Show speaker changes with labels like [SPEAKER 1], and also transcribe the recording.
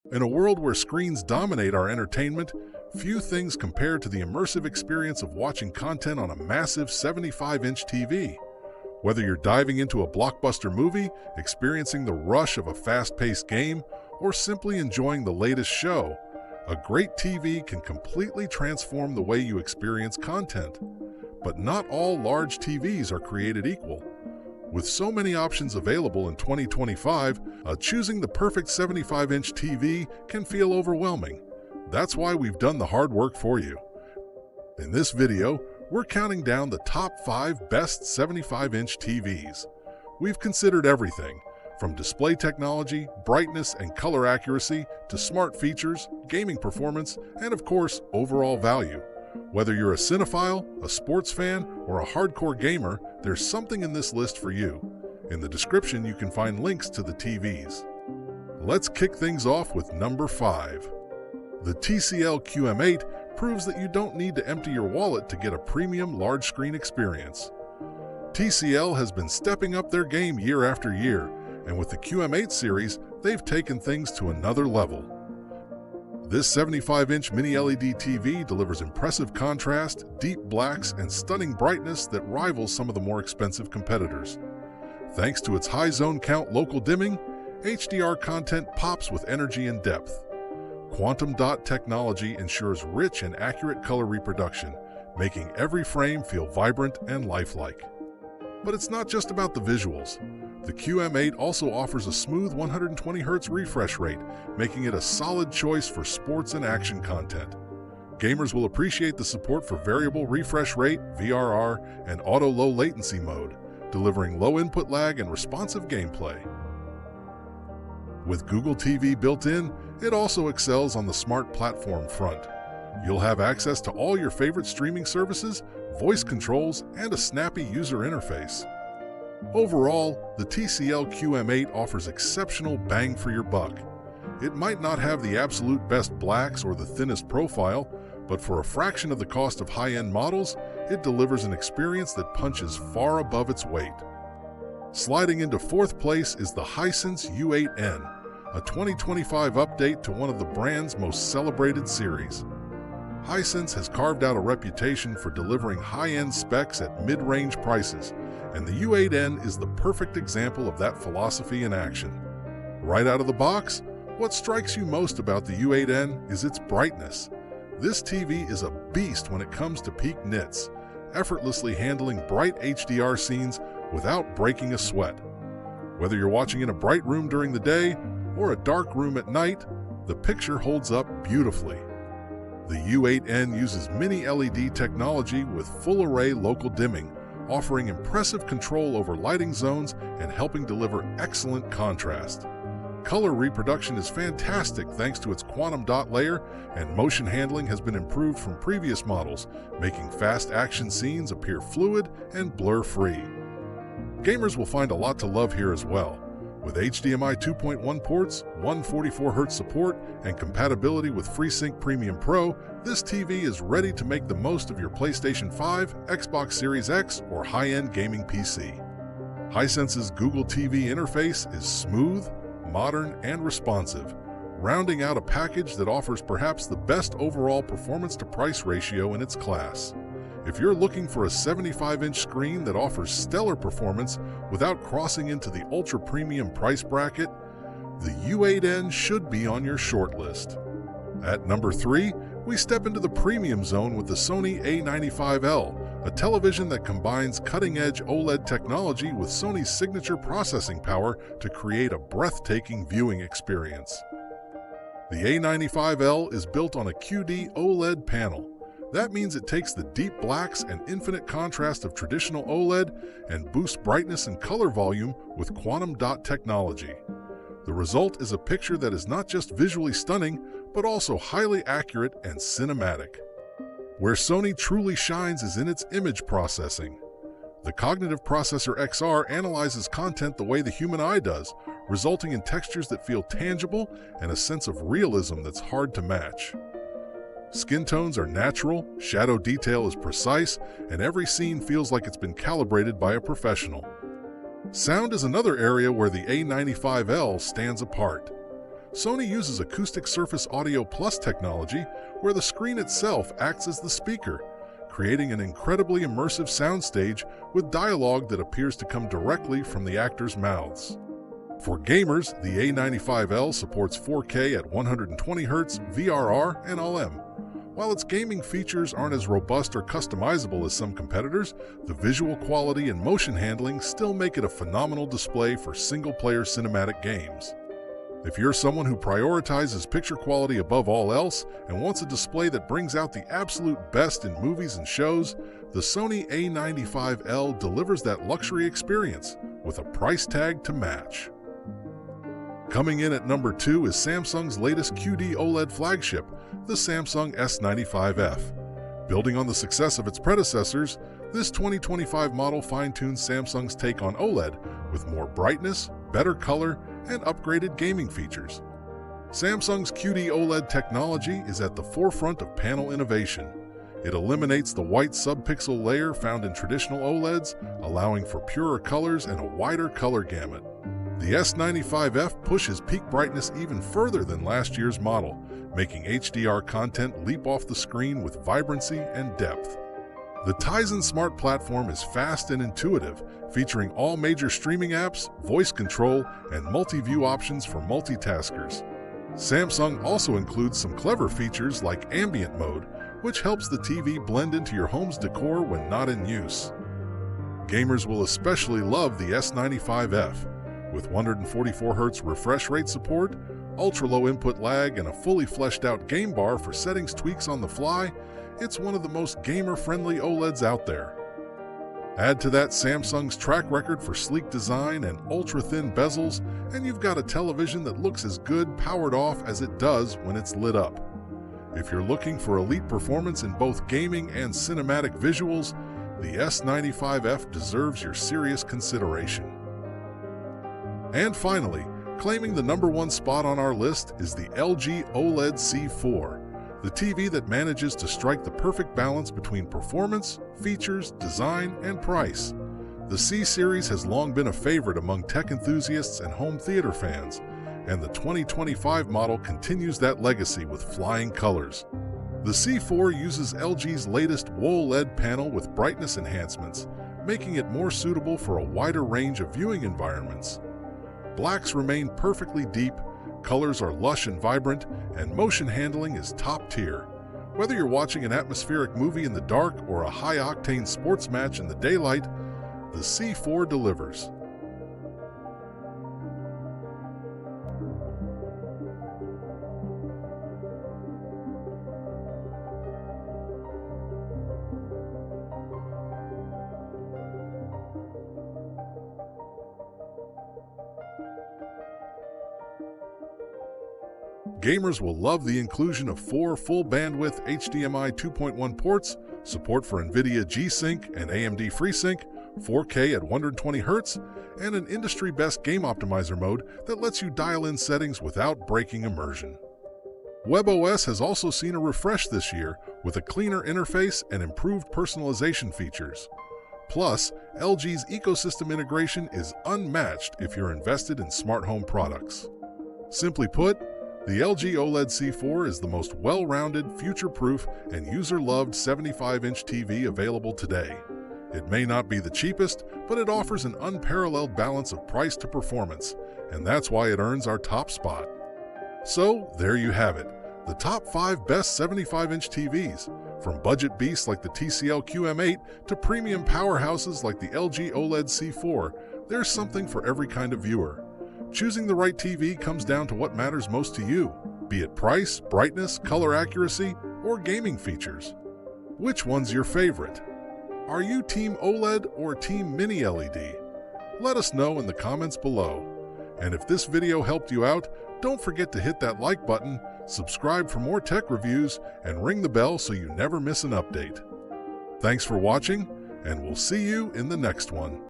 [SPEAKER 1] In a world where screens dominate our entertainment, few things compare to the immersive experience of watching content on a massive 75-inch TV. Whether you're diving into a blockbuster movie, experiencing the rush of a fast-paced game, or simply enjoying the latest show, a great TV can completely transform the way you experience content. But not all large TVs are created equal. With so many options available in 2025, choosing the perfect 75-inch TV can feel overwhelming. That's why we've done the hard work for you. In this video, we're counting down the top 5 best 75-inch TVs. We've considered everything, from display technology, brightness and color accuracy, to smart features, gaming performance, and of course, overall value. Whether you're a cinephile, a sports fan, or a hardcore gamer, there's something in this list for you. In the description, you can find links to the TVs. Let's kick things off with number 5. The TCL QM8 proves that you don't need to empty your wallet to get a premium large-screen experience. TCL has been stepping up their game year after year, and with the QM8 series, they've taken things to another level. This 75-inch mini-LED TV delivers impressive contrast, deep blacks, and stunning brightness that rivals some of the more expensive competitors. Thanks to its high zone count local dimming, HDR content pops with energy and depth. Quantum dot technology ensures rich and accurate color reproduction, making every frame feel vibrant and lifelike. But it's not just about the visuals. The QM8 also offers a smooth 120Hz refresh rate, making it a solid choice for sports and action content. Gamers will appreciate the support for variable refresh rate, VRR, and auto low latency mode, delivering low input lag and responsive gameplay. With Google TV built in, it also excels on the smart platform front. You'll have access to all your favorite streaming services, voice controls, and a snappy user interface. Overall, the TCL QM8 offers exceptional bang for your buck. It might not have the absolute best blacks or the thinnest profile, but for a fraction of the cost of high-end models, it delivers an experience that punches far above its weight. Sliding into 4th place is the Hisense U8N, a 2025 update to one of the brand's most celebrated series. Hisense has carved out a reputation for delivering high-end specs at mid-range prices, and the U8N is the perfect example of that philosophy in action. Right out of the box, what strikes you most about the U8N is its brightness. This TV is a beast when it comes to peak nits, effortlessly handling bright HDR scenes without breaking a sweat. Whether you're watching in a bright room during the day or a dark room at night, the picture holds up beautifully. The U8N uses mini-LED technology with full-array local dimming, offering impressive control over lighting zones and helping deliver excellent contrast. Color reproduction is fantastic thanks to its quantum dot layer, and motion handling has been improved from previous models, making fast action scenes appear fluid and blur-free. Gamers will find a lot to love here as well. With HDMI 2.1 ports, 144Hz support, and compatibility with FreeSync Premium Pro, this TV is ready to make the most of your PlayStation 5, Xbox Series X, or high-end gaming PC. Hisense's Google TV interface is smooth, modern, and responsive, rounding out a package that offers perhaps the best overall performance-to-price ratio in its class. If you're looking for a 75-inch screen that offers stellar performance without crossing into the ultra-premium price bracket, the U8N should be on your shortlist. At number 3, we step into the premium zone with the Sony A95L, a television that combines cutting-edge OLED technology with Sony's signature processing power to create a breathtaking viewing experience. The A95L is built on a QD-OLED panel. That means it takes the deep blacks and infinite contrast of traditional OLED and boosts brightness and color volume with quantum dot technology. The result is a picture that is not just visually stunning, but also highly accurate and cinematic. Where Sony truly shines is in its image processing. The Cognitive Processor XR analyzes content the way the human eye does, resulting in textures that feel tangible and a sense of realism that's hard to match. Skin tones are natural, shadow detail is precise, and every scene feels like it's been calibrated by a professional. Sound is another area where the A95L stands apart. Sony uses Acoustic Surface Audio Plus technology, where the screen itself acts as the speaker, creating an incredibly immersive soundstage with dialogue that appears to come directly from the actors' mouths. For gamers, the A95L supports 4K at 120Hz, VRR, and LM. While its gaming features aren't as robust or customizable as some competitors, the visual quality and motion handling still make it a phenomenal display for single-player cinematic games. If you're someone who prioritizes picture quality above all else and wants a display that brings out the absolute best in movies and shows, the Sony A95L delivers that luxury experience with a price tag to match. Coming in at number 2 is Samsung's latest QD-OLED flagship, the Samsung S95F. Building on the success of its predecessors, this 2025 model fine-tunes Samsung's take on OLED with more brightness, better color, and upgraded gaming features. Samsung's QD-OLED technology is at the forefront of panel innovation. It eliminates the white subpixel layer found in traditional OLEDs, allowing for purer colors and a wider color gamut. The S95F pushes peak brightness even further than last year's model, making HDR content leap off the screen with vibrancy and depth. The Tizen Smart Platform is fast and intuitive, featuring all major streaming apps, voice control, and multi-view options for multitaskers. Samsung also includes some clever features like ambient mode, which helps the TV blend into your home's decor when not in use. Gamers will especially love the S95F. With 144Hz refresh rate support, ultra-low input lag, and a fully fleshed-out game bar for settings tweaks on the fly, it's one of the most gamer-friendly OLEDs out there. Add to that Samsung's track record for sleek design and ultra-thin bezels, and you've got a television that looks as good powered off as it does when it's lit up. If you're looking for elite performance in both gaming and cinematic visuals, the S95F deserves your serious consideration. And finally, claiming the number 1 spot on our list is the LG OLED C4, the TV that manages to strike the perfect balance between performance, features, design, and price. The C-Series has long been a favorite among tech enthusiasts and home theater fans, and the 2025 model continues that legacy with flying colors. The C4 uses LG's latest OLED panel with brightness enhancements, making it more suitable for a wider range of viewing environments. Blacks remain perfectly deep, colors are lush and vibrant, and motion handling is top tier. Whether you're watching an atmospheric movie in the dark or a high-octane sports match in the daylight, the C4 delivers. Gamers will love the inclusion of 4 full-bandwidth HDMI 2.1 ports, support for NVIDIA G-Sync and AMD FreeSync, 4K at 120Hz, and an industry-best game optimizer mode that lets you dial in settings without breaking immersion. WebOS has also seen a refresh this year with a cleaner interface and improved personalization features. Plus, LG's ecosystem integration is unmatched if you're invested in smart home products. Simply put, the LG OLED C4 is the most well-rounded, future-proof, and user-loved 75-inch TV available today. It may not be the cheapest, but it offers an unparalleled balance of price to performance, and that's why it earns our top spot. So, there you have it, the top 5 best 75-inch TVs. From budget beasts like the TCL QM8 to premium powerhouses like the LG OLED C4, there's something for every kind of viewer. Choosing the right TV comes down to what matters most to you, be it price, brightness, color accuracy, or gaming features. Which one's your favorite? Are you Team OLED or Team Mini LED? Let us know in the comments below. And if this video helped you out, don't forget to hit that like button, subscribe for more tech reviews, and ring the bell so you never miss an update. Thanks for watching, and we'll see you in the next one.